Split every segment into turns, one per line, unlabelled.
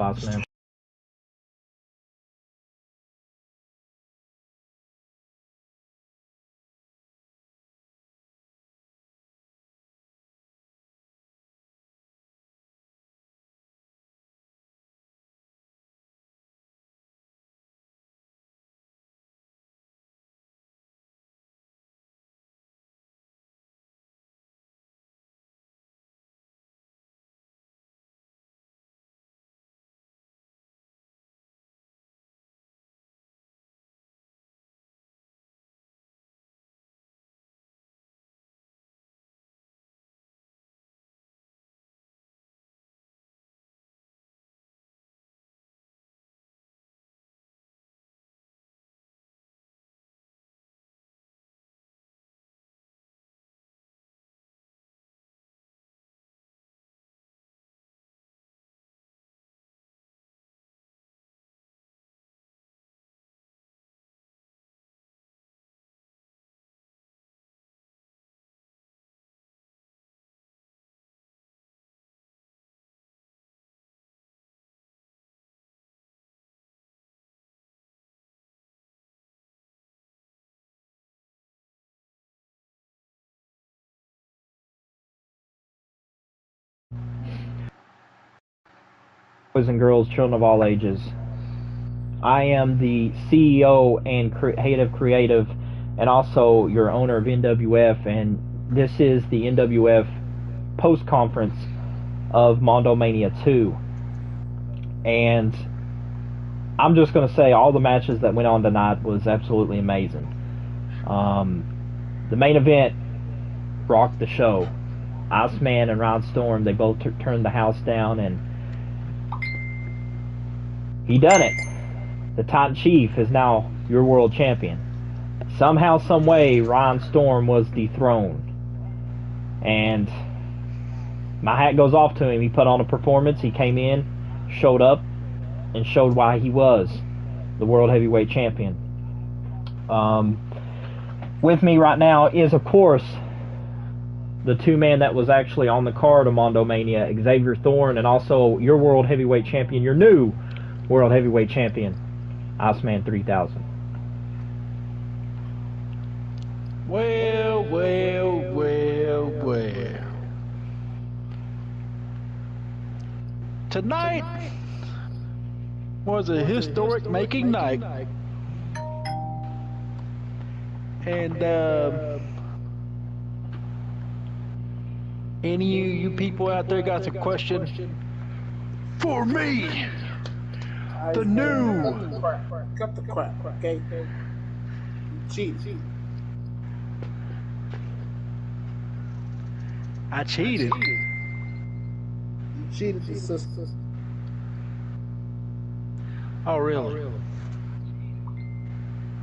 Iceman. Boys and girls, children of all ages. I am the CEO and creative, and also your owner of NWF, and this is the NWF post conference of MundoMania 2. And I'm just going to say all the matches that went on tonight was absolutely amazing. The main event rocked the show. Iceman and Ron Storm, they both turned the house down, and he done it. The Titan Chief is now your world champion. Somehow, some way, Ron Storm was dethroned. And my hat goes off to him. He put on a performance. He came in, showed up, and showed why he was the world heavyweight champion. With me right now is, of course, the two-man that was actually on the card of MundoMania, Xavier Thorne, and also your world heavyweight champion, your new world heavyweight champion, Iceman 3000.
Well. Tonight was a historic making night. And any of you people out there got a question for me? The new.
Cut the crap, okay? Cheat.
I cheated.
You cheated your sister.
Oh, really?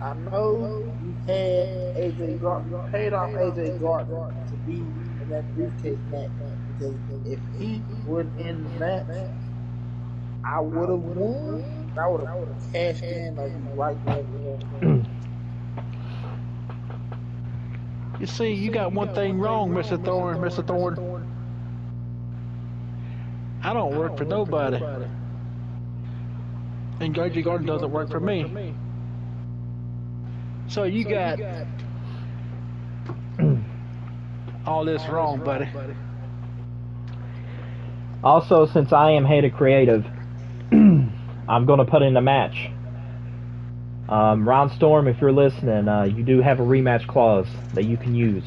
I know you had AJ Gardner. You paid off AJ Gardner to be in that briefcase match because if he wasn't in the match, I would have won. I would have cashed in like right there.
You see, you got one thing wrong, Mr. Thorne. Mr. Thorne. I don't work for nobody. And AJ Gardner doesn't work for me. So you got all this wrong, buddy.
Also, since I am head of creative, I'm going to put in a match. Ron Storm, if you're listening, you do have a rematch clause that you can use.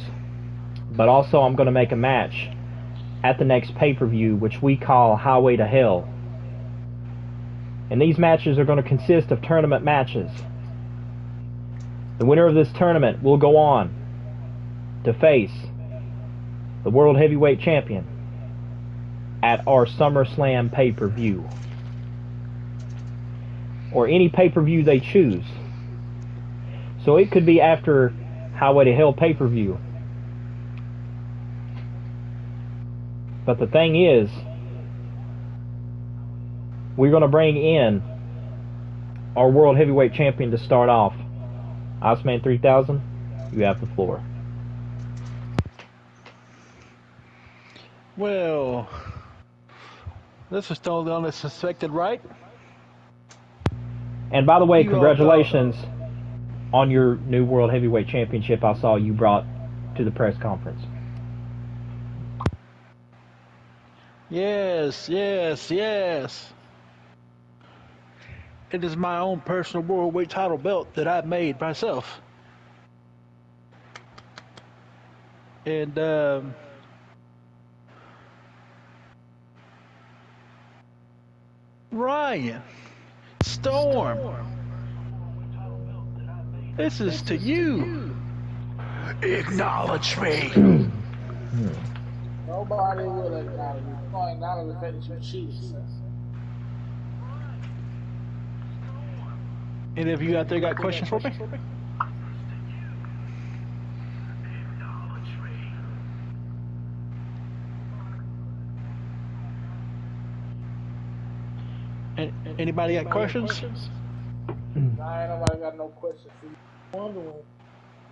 But also, I'm going to make a match at the next pay-per-view, which we call Highway to Hell. And these matches are going to consist of tournament matches. The winner of this tournament will go on to face the World Heavyweight Champion at our SummerSlam pay-per-view, or any pay-per-view they choose. So it could be after Highway to Hell pay-per-view. But the thing is, we're going to bring in our World Heavyweight Champion to start off. Iceman 3000, you have the floor.
Well, This is totally unsuspected, right?
And by the way,
You all
congratulations on your new World Heavyweight Championship I saw you brought to the press conference.
Yes, yes, yes. It is my own personal worldweight title belt that I made myself. And, Ryan, Storm, this is to you. Acknowledge me.
Nobody will acknowledge you. Point out of the fact that you cheated.
Any of you out there got questions for me? Anybody got questions?
Nah, ain't nobody got no questions for you. I'm wondering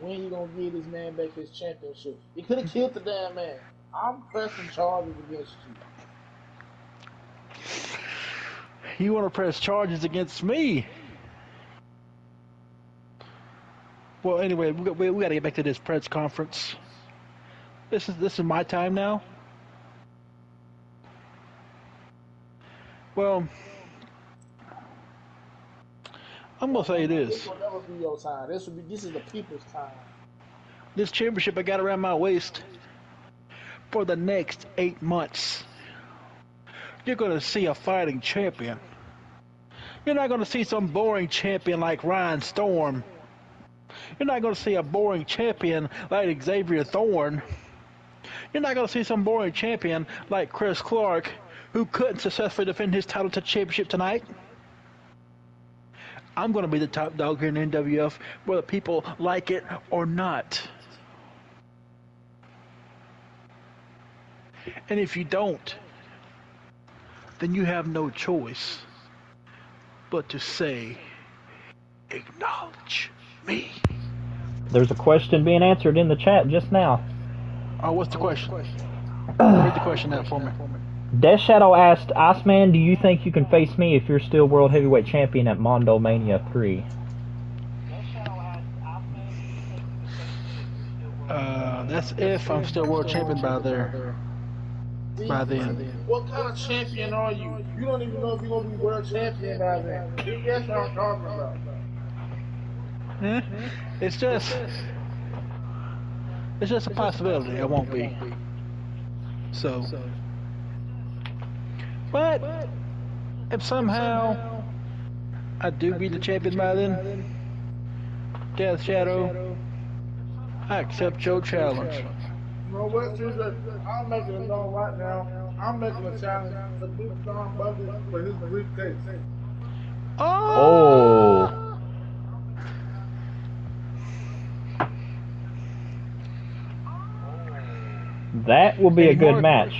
when you gonna give this man back his championship. You could have killed the damn man. I'm pressing charges against you.
You want to press charges against me? Well, anyway, we got to get back to this press conference. This is my time now. Well, I'm gonna say this.
This will never be your time. This is the people's time.
This championship I got around my waist for the next 8 months. You're gonna see a fighting champion. You're not gonna see some boring champion like Ryan Storm. You're not gonna see a boring champion like Xavier Thorne. You're not gonna see some boring champion like Chris Clark, who couldn't successfully defend his title to championship tonight. I'm going to be the top dog here in NWF, whether people like it or not. And if you don't, then you have no choice but to say, acknowledge me.
There's a question being answered in the chat just now.
Oh, what's the question? Read the question out for me.
Death Shadow asked, Iceman, do you think you can face me if you're still World Heavyweight Champion at MundoMania 3?
That's if I'm still World Champion by then.
What kind of champion are you? You don't even know if you're going to be World Champion by then. That's what I'm talking about.
It's just a possibility. I won't be. So. But if somehow I do beat the champion by then, Death Shadow, I accept your challenge.
You know what, Tuesday? I'm making it known right now. I'm making a challenge to beat John Bucket for his briefcase.
Oh! That will be a good match.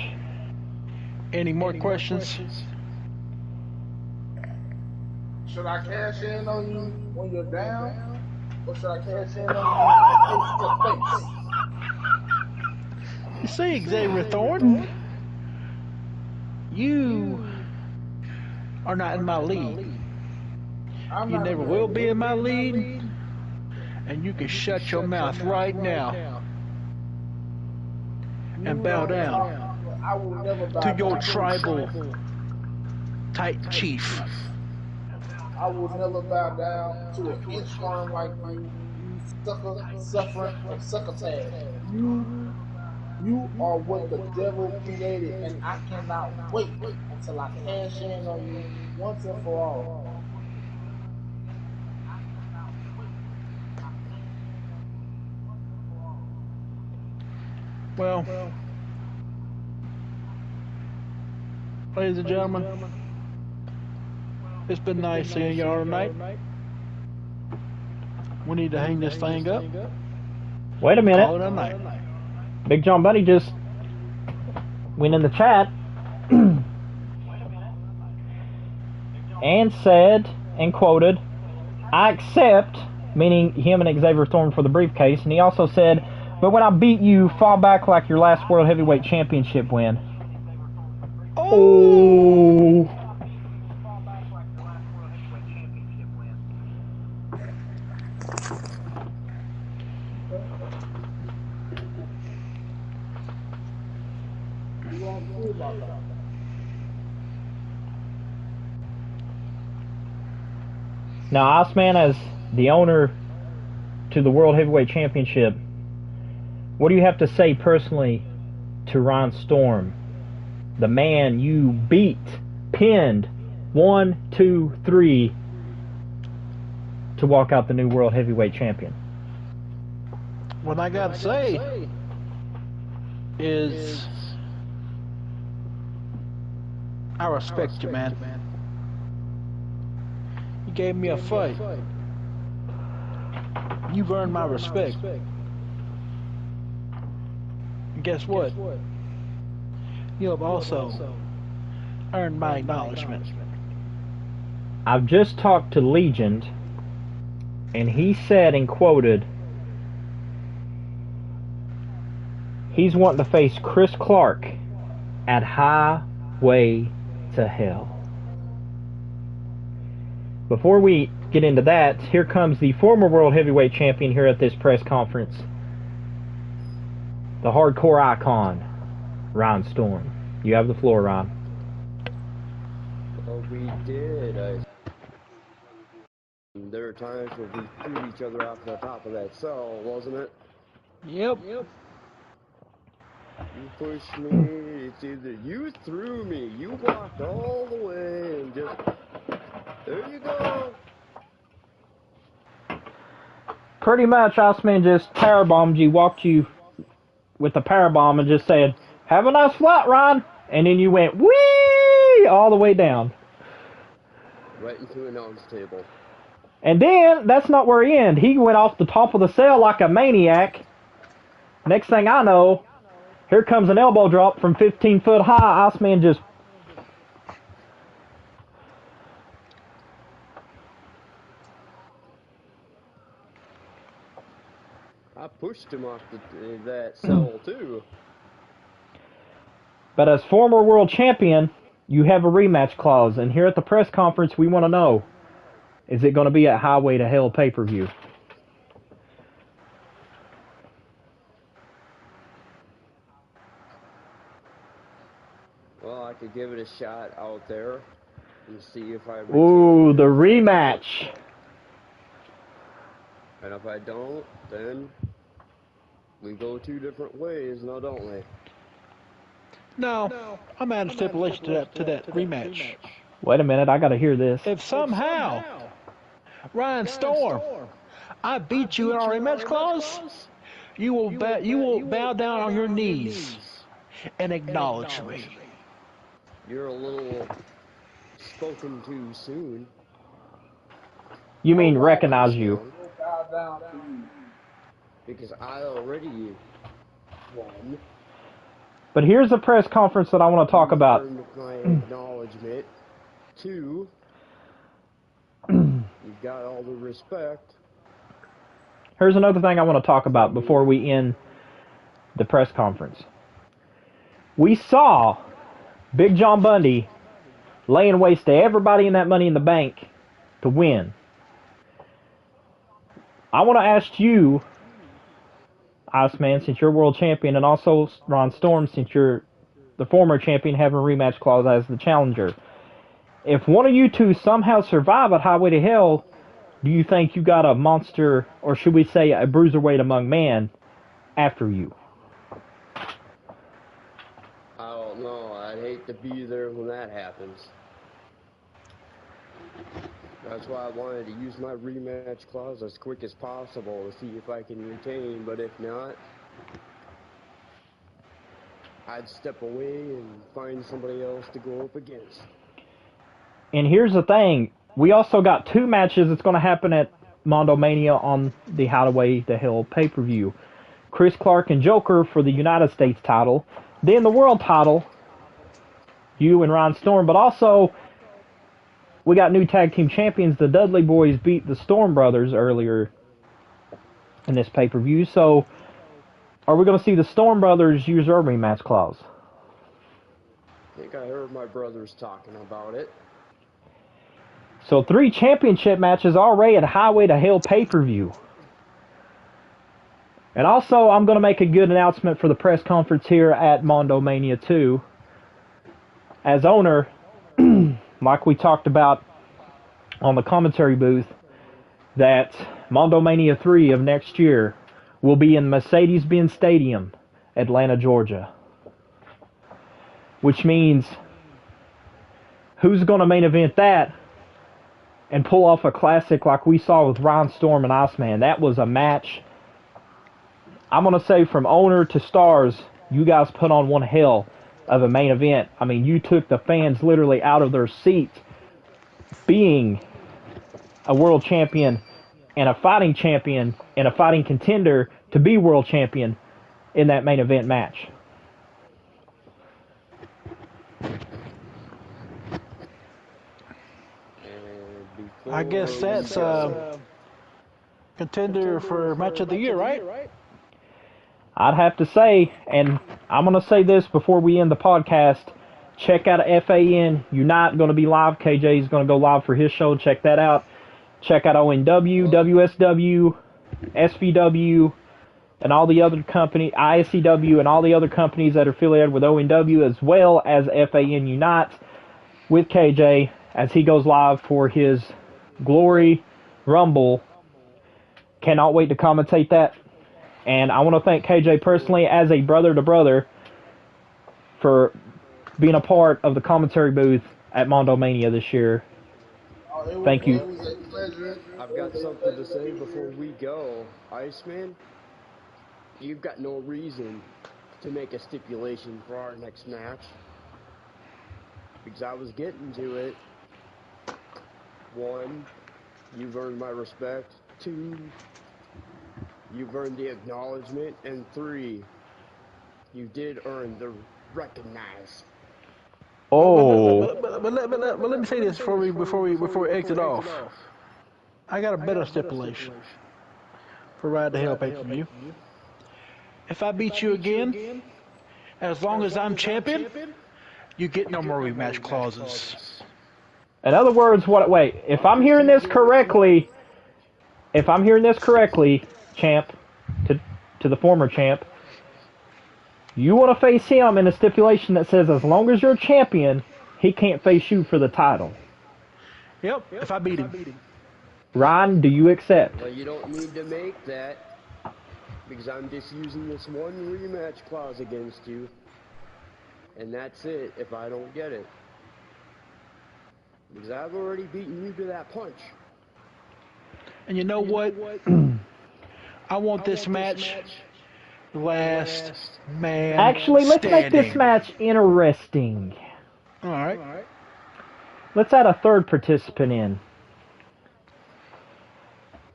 Any more questions?
Should I cash in on you when you're down? Or should I cash in on you face to face?
You see, Xavier Thorne, you are not in my league. You never will be in my league, and you can shut your mouth right now and bow down
I will never bow
to your
down.
tribal tight chief.
I will never bow down to an inchworm like you, suffering from succotash. You are what the devil created, and I cannot wait until I cash in on you once and for all.
Well, ladies and gentlemen, it's been nice seeing y'all tonight. We need to hang this thing up.
Wait a
Call it
minute.
a night.
Big John Buddy just went in the chat and said, and quoted, I accept, meaning him and Xavier Thorne for the briefcase, and he also said, but when I beat you, fall back like your last World Heavyweight Championship win.
Oh!
Now, Iceman, as the owner to the World Heavyweight Championship, what do you have to say personally to Ron Storm, the man you beat, pinned 1, 2, 3 to walk out the new World Heavyweight Champion?
What I gotta say is, I respect you, man. You gave me a fight. You've earned my respect. And guess what? You have also earned my acknowledgement.
I've just talked to Legend, and he said and quoted, he's wanting to face Chris Clark at Highway to Hell. Before we get into that, here comes the former World Heavyweight Champion here at this press conference. The hardcore icon, Ron Storm. You have the floor, Ron.
Well, we did. There were times where we threw each other off the top of that cell, wasn't it?
Yep.
You pushed me. It's either you threw me, you walked all the way, and just, there you go.
Pretty much, Iceman just powerbombed you, walked you with the powerbomb and just said, have a nice flight, Ron. And then you went, whee, all the way down.
Right into an announce table.
And then, that's not where he ended. He went off the top of the cell like a maniac. Next thing I know, here comes an elbow drop from 15 foot high. Iceman just...
I pushed him off that cell, too.
But as former world champion, you have a rematch clause. And here at the press conference, we want to know, is it going to be at Highway to Hell pay-per-view?
Well, I could give it a shot out there and see if I...
Ooh, the rematch.
And if I don't, then we go two different ways, now don't we?
No, I'm adding stipulation to that rematch.
Wait a minute, I got to hear this.
If somehow, Ryan Storm, I beat you in our rematch clause, you will bow down on your knees and acknowledge me.
You're a little spoken too soon.
You mean recognize you?
Because I already won.
But here's the press conference that I want to talk about.
My acknowledgement. 2, you've got all the respect.
Here's another thing I want to talk about before we end the press conference. We saw Big John Bundy laying waste to everybody in that Money in the Bank to win. I want to ask you, Iceman, since you're world champion, and also Ron Storm, since you're the former champion, having a rematch clause as the challenger. If one of you two somehow survive at Highway to Hell, do you think you got a monster, or should we say a bruiserweight among men, after you?
I don't know. I'd hate to be there when that happens. That's why I wanted to use my rematch clause as quick as possible to see if I can retain, but if not, I'd step away and find somebody else to go up against.
And here's the thing. We also got 2 matches that's going to happen at MundoMania on the Highway to Hell pay-per-view. Chris Clark and Joker for the United States title. Then the world title, you and Ron Storm. But also, we got new tag team champions. The Dudley Boys beat the Storm Brothers earlier in this pay-per-view. So, are we going to see the Storm Brothers use their rematch clause?
I think I heard my brothers talking about it.
So 3 championship matches already at Highway to Hell pay-per-view. And also, I'm going to make a good announcement for the press conference here at MundoMania 2. as owner, like we talked about on the commentary booth, that MundoMania 3 of next year will be in Mercedes-Benz Stadium, Atlanta, Georgia. Which means, who's going to main event that and pull off a classic like we saw with Ron Storm and Iceman? That was a match. I'm going to say from owner to stars, you guys put on one hell of a main event. I mean, you took the fans literally out of their seats, being a world champion and a fighting contender to be world champion in that main event match.
I guess that's contender for match of the year, right?
I'd have to say, and I'm going to say this before we end the podcast, check out FAN Unite, going to be live. KJ is going to go live for his show. Check that out. Check out ONW, WSW, SVW, and all the other companies, ISCW, and all the other companies that are affiliated with ONW, as well as FAN Unite with KJ as he goes live for his Glory Rumble. Cannot wait to commentate that. And I want to thank KJ personally as a brother to brother for being a part of the commentary booth at MundoMania this year. Thank you.
It was a pleasure.
I've got something to say before we go. Iceman, you've got no reason to make a stipulation for our next match. Because I was getting to it. 1, you've earned my respect. 2, you've earned the acknowledgement. And 3, you did earn the recognize.
Oh.
But let me say this before we exit off. I got a better stipulation for Ride to Hell pay-per-view. If I beat you again, as long as I'm champion, you get no more rematch clauses.
In other words, if I'm hearing this correctly, champ, to the former champ, you want to face him in a stipulation that says as long as you're champion, he can't face you for the title.
Yep, if I beat him.
Ryan, do you accept?
Well, you don't need to make that, because I'm just using this one rematch clause against you, and that's it if I don't get it. Because I've already beaten you to that punch.
And you know what? I want this match last man
Actually, let's make this
standing.
match interesting.
All right.
Let's add a third participant in.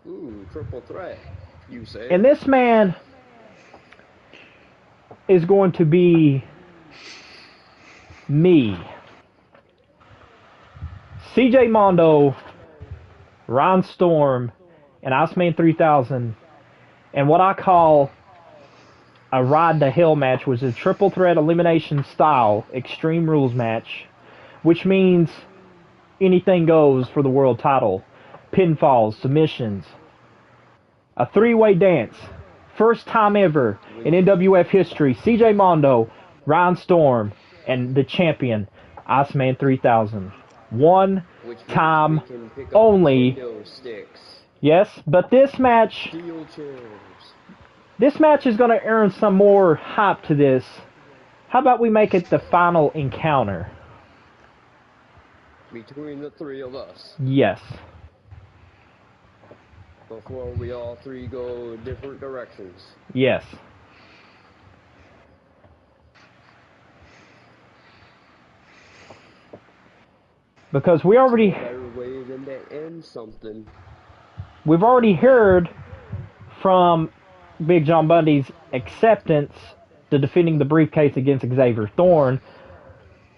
Ooh, triple threat, you say?
And this man is going to be me. CJ Mondo, Ron Storm, and Iceman 3000, and what I call a Ride to Hell match, was a triple threat elimination style Extreme Rules match, which means anything goes for the world title. Pinfalls, submissions, a three-way dance. First time ever in NWF history. CJ Mondo, Ron Storm, and the champion, Iceman 3000. One time only. Yes, but this match is going to earn some more hype to this. How about we make it the final encounter?
Between the three of us.
Yes.
Before we all three go different directions.
Yes. Because we already...
Better way than to end something.
We've already heard from Big John Bundy's acceptance to defending the briefcase against Xavier Thorne.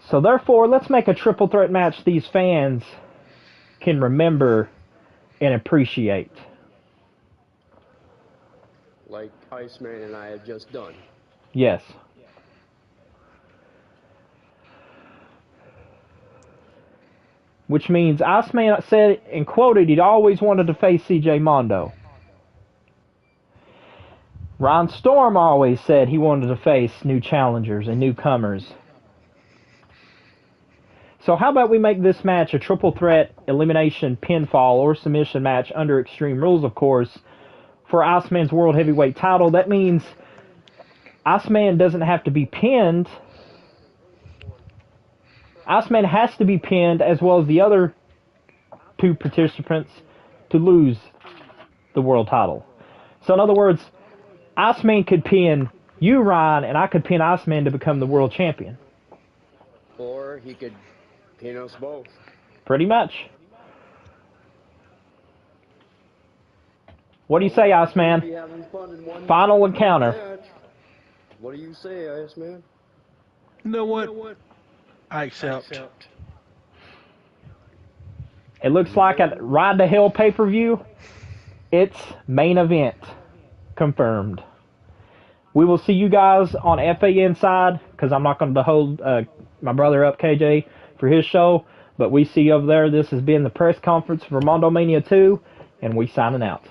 So therefore, let's make a triple threat match these fans can remember and appreciate.
Like Iceman and I have just done.
Yes. Which means Iceman said and quoted he'd always wanted to face CJ Mondo. Ron Storm always said he wanted to face new challengers and newcomers. So how about we make this match a triple threat elimination pinfall or submission match under Extreme Rules, of course, for Iceman's World Heavyweight title. That means Iceman doesn't have to be pinned. Iceman has to be pinned as well as the other two participants to lose the world title. So in other words, Iceman could pin you, Ryan, and I could pin Iceman to become the world champion.
Or he could pin us both.
Pretty much. What do you say, Iceman? Final encounter.
What do you say, Iceman?
You know what? I accept.
It looks like a Ride to Hell pay-per-view. It's main event confirmed. We will see you guys on FA Inside, because I'm not going to hold my brother up, KJ, for his show. But we see you over there. This has been the press conference for MundoMania 2, and we signing out.